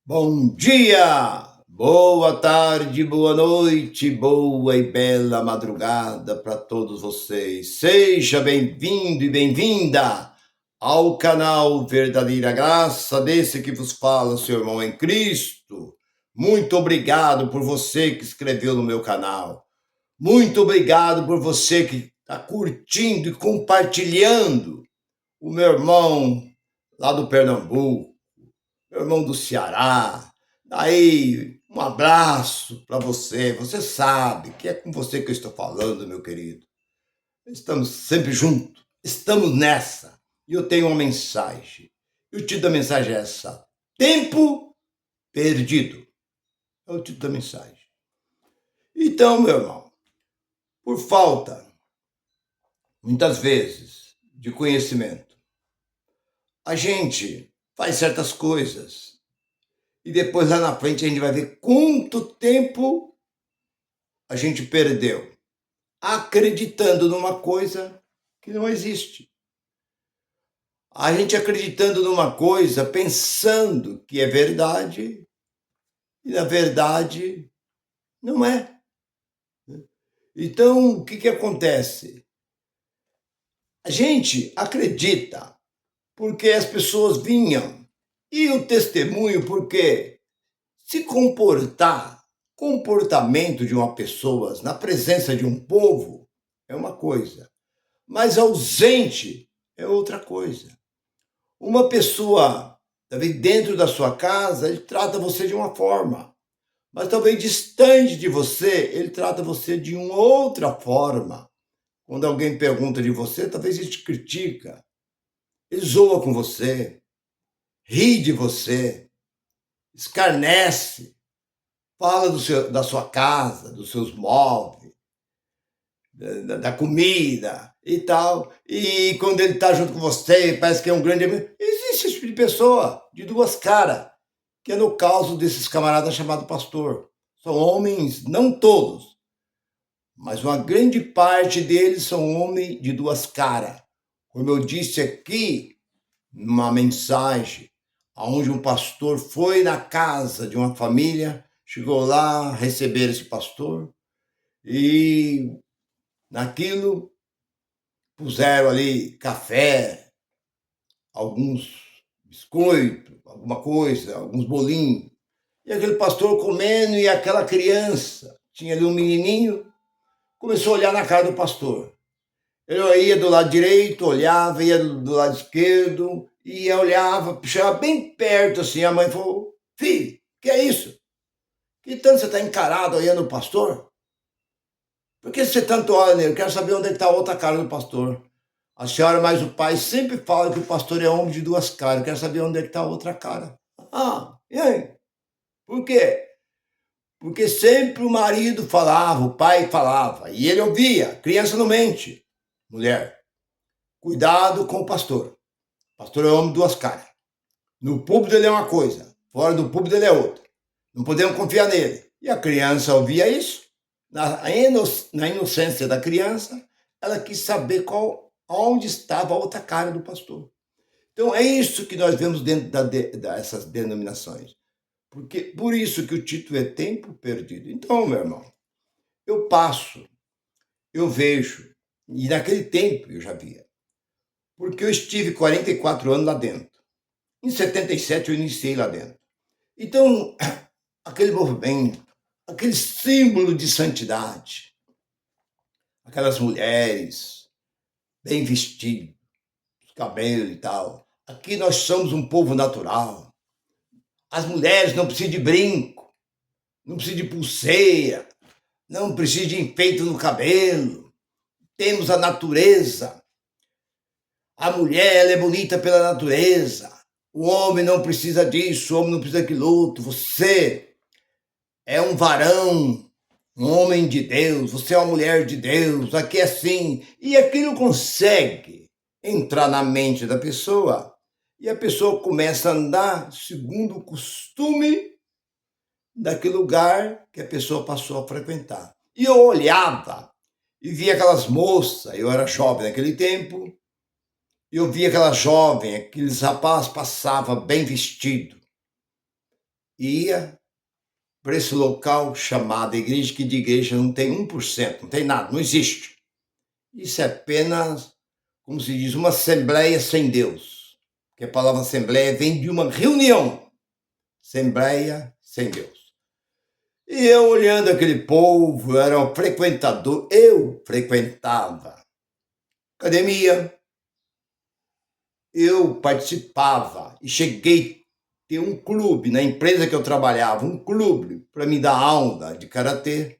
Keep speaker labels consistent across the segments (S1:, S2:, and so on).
S1: Bom dia, boa tarde, boa noite, boa e bela madrugada para todos vocês. Seja bem-vindo e bem-vinda ao canal Verdadeira Graça, desse que vos fala, seu irmão em Cristo. Muito obrigado por você que escreveu no meu canal. Muito obrigado por você que está curtindo e compartilhando. O meu irmão lá do Pernambuco, meu irmão do Ceará. Daí, um abraço para você. Você sabe que é com você que eu estou falando, meu querido. Estamos sempre juntos. Estamos nessa. E eu tenho uma mensagem. E o título da mensagem é essa: Tempo perdido. É o título da mensagem. Então, meu irmão, por falta, muitas vezes, de conhecimento, a gente faz certas coisas e depois lá na frente a gente vai ver quanto tempo a gente perdeu acreditando numa coisa que não existe. A gente acreditando numa coisa pensando que é verdade e na verdade não é. Então, o que acontece? A gente acredita porque as pessoas vinham e o testemunho porque se comportamento de uma pessoa na presença de um povo é uma coisa, mas ausente é outra coisa. Uma pessoa, talvez dentro da sua casa, ele trata você de uma forma, mas talvez distante de você, ele trata você de uma outra forma. Quando alguém pergunta de você, talvez ele te critica, ele zoa com você, ri de você, escarnece, fala da sua casa, dos seus móveis, da comida e tal. E quando ele está junto com você, parece que é um grande amigo. Existe esse tipo de pessoa, de duas caras, que é no caso desses camaradas chamados pastor. São homens, não todos, mas uma grande parte deles são homens de duas caras. Como eu disse aqui, numa mensagem, onde um pastor foi na casa de uma família, chegou lá receber esse pastor, e naquilo puseram ali café, alguns biscoitos, alguma coisa, alguns bolinhos. E aquele pastor comendo e aquela criança, tinha ali um menininho, começou a olhar na cara do pastor. Ele ia do lado direito, olhava, ia do lado esquerdo, ia, olhava, chegava bem perto assim, a mãe falou: filho, que é isso? Que tanto você está encarado aí no pastor? Por que você tanto olha nele? Eu quero saber onde está a outra cara do pastor. A senhora mais o pai sempre fala que o pastor é homem de duas caras. Eu quero saber onde está a outra cara. Ah, e aí? Por quê? Porque sempre o marido falava, o pai falava, e ele ouvia. Criança não mente. Mulher, cuidado com o pastor. O pastor é homem de duas caras. No púlpito ele é uma coisa, fora do púlpito ele é outra. Não podemos confiar nele. E a criança ouvia isso. Na inocência da criança, ela quis saber onde estava a outra cara do pastor. Então é isso que nós vemos dentro dessas denominações. Por isso que o título é Tempo Perdido. Então, meu irmão, eu passo, eu vejo, e naquele tempo eu já via, porque eu estive 44 anos lá dentro. Em 77 eu iniciei lá dentro. Então, aquele movimento, aquele símbolo de santidade, aquelas mulheres bem vestidas, cabelo e tal. Aqui nós somos um povo natural. As mulheres não precisam de brinco, não precisam de pulseira, não precisam de enfeite no cabelo. Temos a natureza. A mulher ela é bonita pela natureza. O homem não precisa disso, o homem não precisa daquilo outro. Você é um varão, um homem de Deus, você é uma mulher de Deus, aqui é assim. E aquilo consegue entrar na mente da pessoa e a pessoa começa a andar segundo o costume daquele lugar que a pessoa passou a frequentar. E eu olhava e via aquelas moças, eu era jovem naquele tempo, e eu via aquela jovem, aqueles rapazes passavam bem vestido. ia para esse local chamado igreja, que de igreja não tem 1%, não tem nada, não existe. Isso é apenas, como se diz, uma assembleia sem Deus. Porque a palavra assembleia vem de uma reunião. Assembleia sem Deus. E eu olhando aquele povo, eu era um frequentador, eu frequentava academia, eu participava e cheguei a ter um clube na empresa que eu trabalhava, um clube para me dar aula de karatê.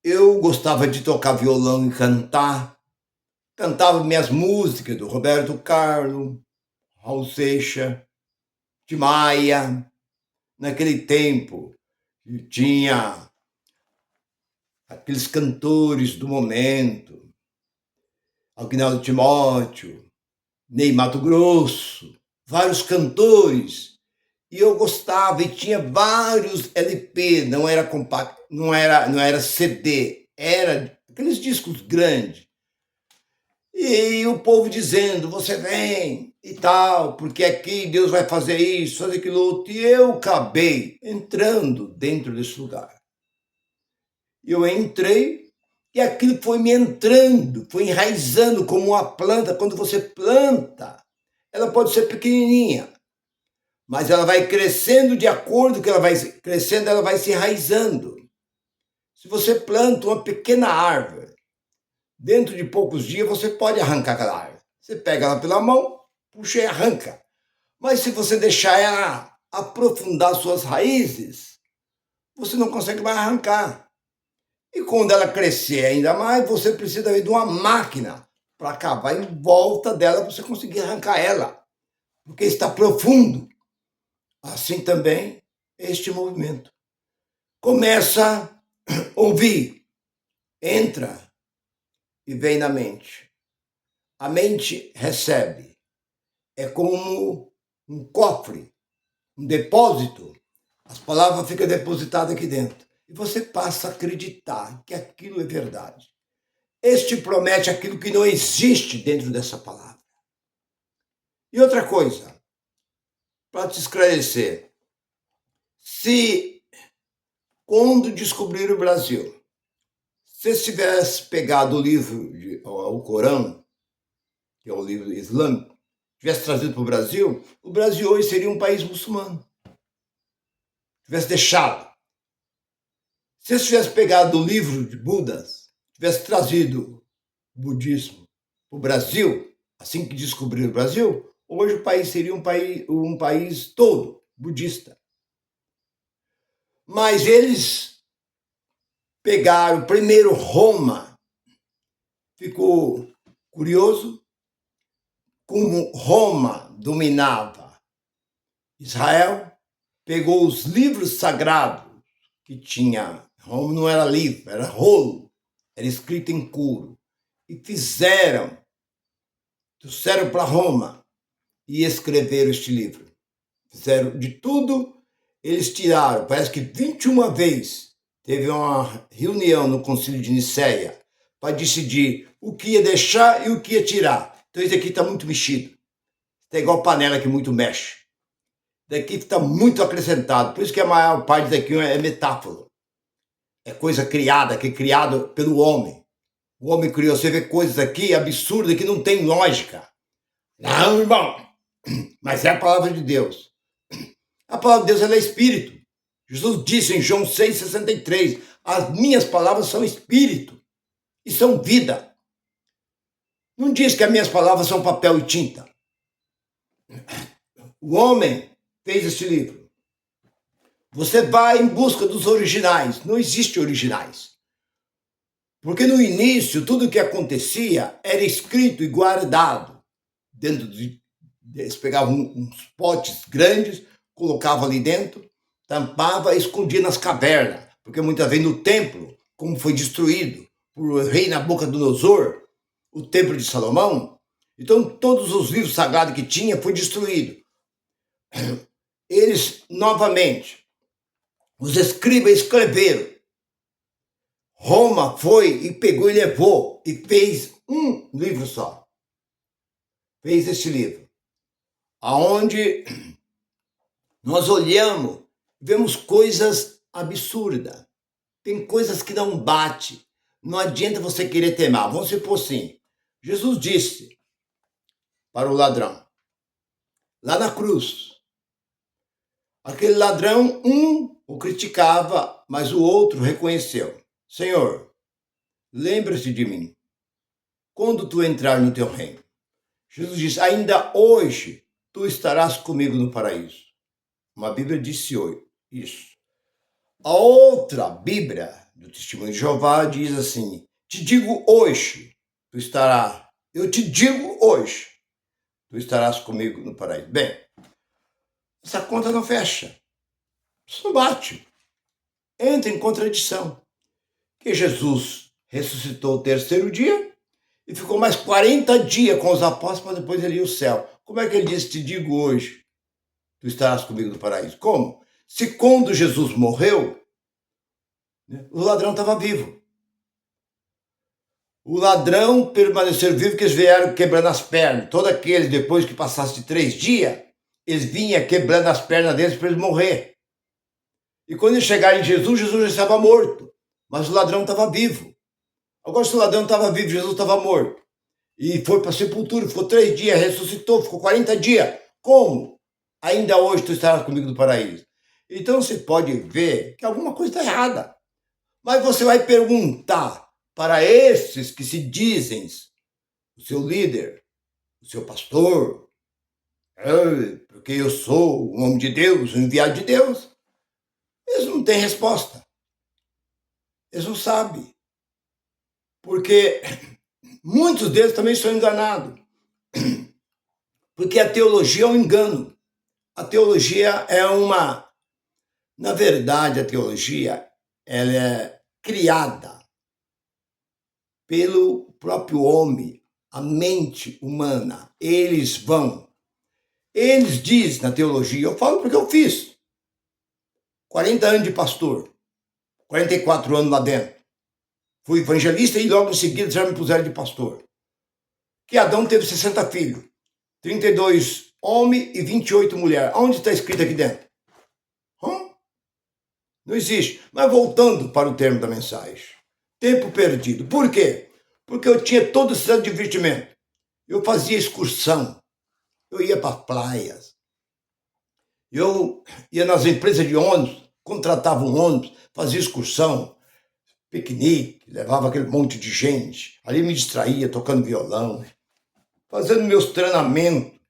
S1: Eu gostava de tocar violão e cantar, cantava minhas músicas do Roberto Carlos, Raul Seixas, Tim Maia. Naquele tempo tinha aqueles cantores do momento, Aguinaldo Timóteo, Ney Matogrosso, vários cantores, e eu gostava, e tinha vários LP, não era compacto, não era CD, era aqueles discos grandes. E o povo dizendo, você vem e tal, porque aqui Deus vai fazer isso, fazer aquilo outro. E eu acabei entrando dentro desse lugar. Eu entrei e aquilo foi me entrando, foi enraizando como uma planta. Quando você planta, ela pode ser pequenininha, mas ela vai crescendo de acordo que ela vai crescendo, ela vai se enraizando. Se você planta uma pequena árvore, dentro de poucos dias você pode arrancar aquela árvore. Você pega ela pela mão, puxa e arranca. Mas se você deixar ela aprofundar suas raízes, você não consegue mais arrancar. E quando ela crescer ainda mais, você precisa de uma máquina para cavar em volta dela para você conseguir arrancar ela, porque está profundo. Assim também este movimento. Começa a ouvir, entra e vem na mente. A mente recebe. É como um cofre, um depósito. As palavras ficam depositadas aqui dentro. E você passa a acreditar que aquilo é verdade. Este promete aquilo que não existe dentro dessa palavra. E outra coisa, para te esclarecer, se quando descobrir o Brasil, se você tivesse pegado o livro, o Corão, que é o livro islâmico, tivesse trazido para o Brasil hoje seria um país muçulmano. Tivesse deixado. Se você tivesse pegado o livro de Budas, tivesse trazido o budismo para o Brasil, assim que descobriram o Brasil, hoje o país seria um país todo budista. Mas eles pegaram primeiro Roma, ficou curioso como Roma dominava Israel, pegou os livros sagrados que tinha, Roma não era livro, era rolo, era escrito em couro, e trouxeram para Roma e escreveram este livro. Fizeram de tudo, eles tiraram, parece que 21 vezes, teve uma reunião no Concílio de Nicéia para decidir o que ia deixar e o que ia tirar. Então isso aqui está muito mexido. Está igual panela que muito mexe. Daqui está muito acrescentado. Por isso que a maior parte daqui é metáfora. É coisa criada, que é criado pelo homem. O homem criou. Você vê coisas aqui absurdas que não tem lógica. Não, irmão. Mas é a palavra de Deus. A palavra de Deus ela é espírito. Jesus disse em João 6,63, as minhas palavras são espírito e são vida. Não diz que as minhas palavras são papel e tinta. O homem fez este livro. Você vai em busca dos originais. Não existe originais. Porque no início, tudo o que acontecia era escrito e guardado. Eles pegavam uns potes grandes, colocavam ali dentro, tampava e escondia nas cavernas. Porque muitas vezes no templo, como foi destruído por o rei Nabucodonosor, o templo de Salomão, então todos os livros sagrados que tinha foi destruído. Eles, novamente, os escribas escreveram. Roma foi e pegou e levou e fez um livro só. Fez esse livro. Aonde Nós olhamos, vemos coisas absurdas. Tem coisas que não bate. Não adianta você querer temar. Vamos supor assim. Jesus disse para o ladrão, lá na cruz, aquele ladrão, o criticava, mas o outro reconheceu. Senhor, lembra-se de mim quando tu entrar no teu reino. Jesus disse, ainda hoje tu estarás comigo no paraíso. Uma Bíblia disse isso. A outra Bíblia, do Testemunho de Jeová, diz assim, te digo hoje, eu te digo hoje, tu estarás comigo no paraíso. Bem, essa conta não fecha. Isso não bate. Entra em contradição. Que Jesus ressuscitou o terceiro dia e ficou mais 40 dias com os apóstolos, mas depois ele ia ao céu. Como é que ele disse, te digo hoje, tu estarás comigo no paraíso? Como? Se quando Jesus morreu, o ladrão estava vivo. O ladrão permaneceu vivo, que eles vieram quebrando as pernas. Todos aqueles, depois que passasse de 3 dias, eles vinham quebrando as pernas deles para eles morrer. E quando eles chegaram em Jesus, Jesus já estava morto. Mas o ladrão estava vivo. Agora, se o ladrão estava vivo, Jesus estava morto. E foi para a sepultura, ficou 3 dias, ressuscitou, ficou 40 dias. Como? Ainda hoje tu estarás comigo no paraíso. Então você pode ver que alguma coisa está errada. Mas você vai perguntar para esses que se dizem o seu líder, o seu pastor, porque eu sou um homem de Deus, um enviado de Deus. Eles não têm resposta. Eles não sabem. Porque muitos deles também são enganados. Porque a teologia é um engano. A teologia é uma... Na verdade, a teologia ela é criada pelo próprio homem, a mente humana. Eles dizem na teologia, eu falo porque eu fiz 40 anos de pastor, 44 anos lá dentro. Fui evangelista e logo em seguida já me puseram de pastor. Que Adão teve 60 filhos, 32 homens e 28 mulheres. Onde está escrito aqui dentro? Não existe. Mas voltando para o termo da mensagem. Tempo perdido. Por quê? Porque eu tinha todo esse divertimento. Eu fazia excursão. Eu ia para praias. Eu ia nas empresas de ônibus, contratava um ônibus, fazia excursão, piquenique, levava aquele monte de gente. Ali me distraía, tocando violão, fazendo meus treinamentos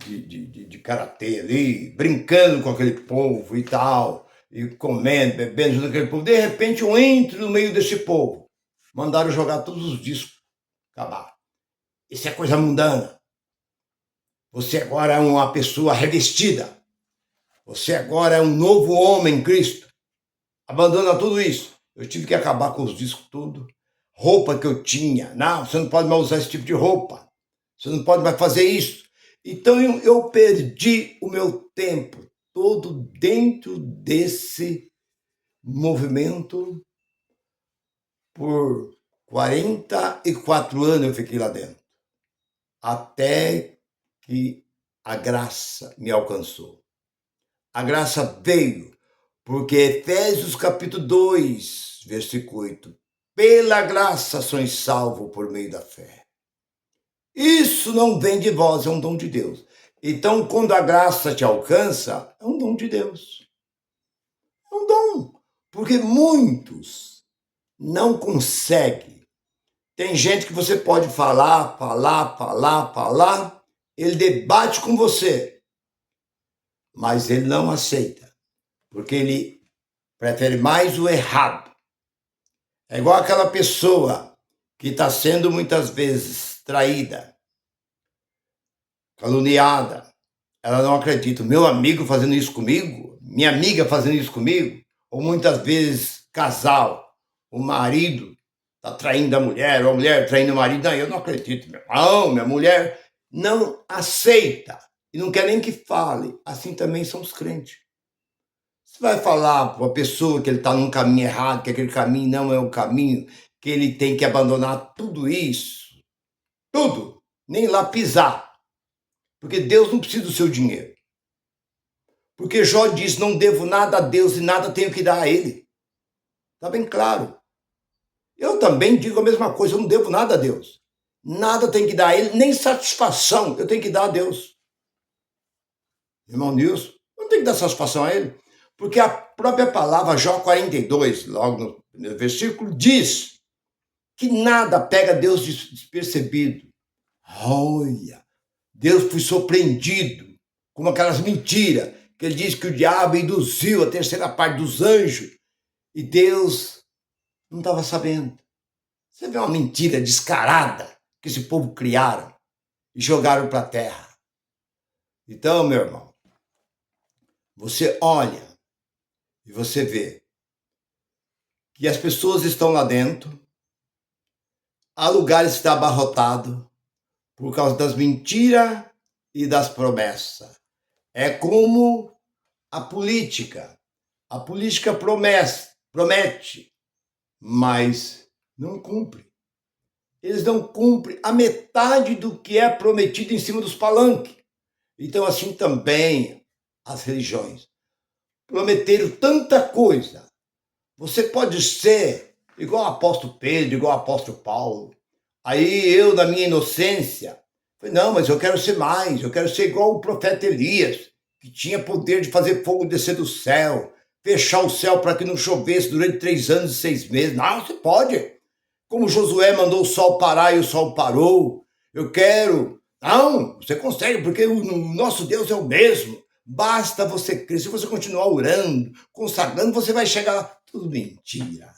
S1: de karatê ali, brincando com aquele povo e tal, e comendo, bebendo junto com aquele povo. De repente eu entro no meio desse povo. Mandaram jogar todos os discos. Acabar. Isso é coisa mundana. Você agora é uma pessoa revestida. Você agora é um novo homem em Cristo. Abandona tudo isso. Eu tive que acabar com os discos tudo. Roupa que eu tinha. Não, você não pode mais usar esse tipo de roupa. Você não pode mais fazer isso. Então eu perdi o meu tempo todo dentro desse movimento. Por 44 anos eu fiquei lá dentro. Até que a graça me alcançou. A graça veio, porque Efésios capítulo 2, versículo 8. Pela graça sois salvos por meio da fé. Isso não vem de vós, é um dom de Deus. Então, quando a graça te alcança, é um dom de Deus. É um dom. Porque muitos não conseguem. Tem gente que você pode falar, ele debate com você, mas ele não aceita, porque ele prefere mais o errado. É igual aquela pessoa que está sendo muitas vezes traída, caluniada. Ela não acredita. Meu amigo fazendo isso comigo, minha amiga fazendo isso comigo, ou muitas vezes casal, o marido está traindo a mulher, ou a mulher traindo o marido. Não, eu não acredito. Não, minha mulher não aceita e não quer nem que fale. Assim também são os crentes. Você vai falar para uma pessoa que ele está num caminho errado, que aquele caminho não é o caminho, que ele tem que abandonar tudo isso, tudo, nem lá pisar, porque Deus não precisa do seu dinheiro. Porque Jó diz, não devo nada a Deus e nada tenho que dar a ele. Está bem claro. Eu também digo a mesma coisa, eu não devo nada a Deus. Nada tem que dar a ele, nem satisfação eu tenho que dar a Deus. Irmão Nilson, não tem que dar satisfação a ele. Porque a própria palavra Jó 42, logo no versículo, diz que nada pega Deus despercebido. Olha, Deus foi surpreendido com aquelas mentiras, que ele diz que o diabo induziu a terceira parte dos anjos e Deus não estava sabendo. Você vê uma mentira descarada que esse povo criaram e jogaram para a terra. Então, meu irmão, você olha e você vê que as pessoas estão lá dentro, há lugares que estão abarrotados por causa das mentiras e das promessas. É como a política. A política promete, mas não cumpre. Eles não cumprem a metade do que é prometido em cima dos palanques. Então, assim também as religiões. Prometeram tanta coisa. Você pode ser igual o apóstolo Pedro, igual o apóstolo Paulo. Aí eu, na minha inocência, falei, não, mas eu quero ser mais, eu quero ser igual o profeta Elias, que tinha poder de fazer fogo descer do céu, fechar o céu para que não chovesse durante 3 anos e 6 meses. Não, você pode. Como Josué mandou o sol parar e o sol parou. Eu quero. Não, você consegue, porque o nosso Deus é o mesmo. Basta você crer. Se você continuar orando, consagrando, você vai chegar lá. Tudo mentira.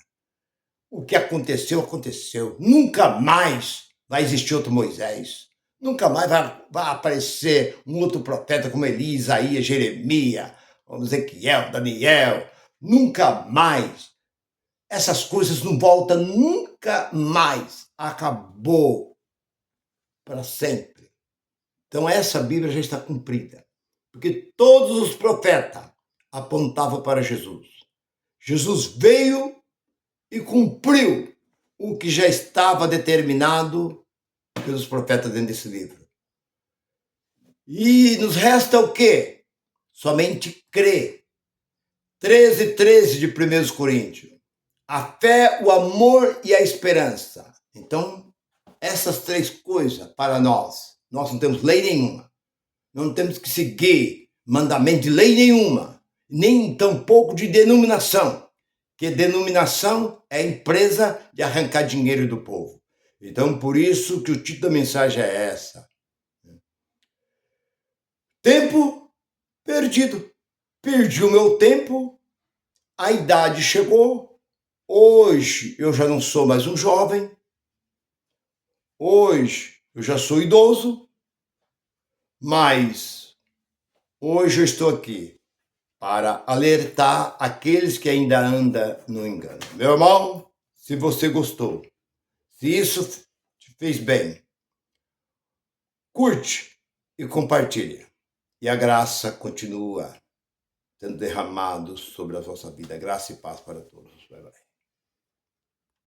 S1: O que aconteceu, aconteceu. Nunca mais vai existir outro Moisés. Nunca mais vai aparecer um outro profeta como Elias, Isaías, Jeremias, Ezequiel, Daniel. Nunca mais. Essas coisas não voltam nunca mais. Acabou para sempre. Então essa Bíblia já está cumprida. Porque todos os profetas apontavam para Jesus. Jesus veio e cumpriu o que já estava determinado pelos profetas dentro desse livro. E nos resta o quê? Somente crer. 13:13 de 1 Coríntios. A fé, o amor e a esperança. Então, essas 3 coisas para nós não temos lei nenhuma. Não temos que seguir mandamento de lei nenhuma, nem tampouco de denominação, que denominação é a empresa de arrancar dinheiro do povo. Então, por isso que o título da mensagem é essa. Tempo perdido. Perdi o meu tempo, a idade chegou, hoje eu já não sou mais um jovem, hoje eu já sou idoso, mas hoje eu estou aqui para alertar aqueles que ainda andam no engano. Meu irmão, se você gostou, se isso te fez bem, curte e compartilha. E a graça continua sendo derramado sobre a vossa vida. Graça e paz para todos. Bye, bye.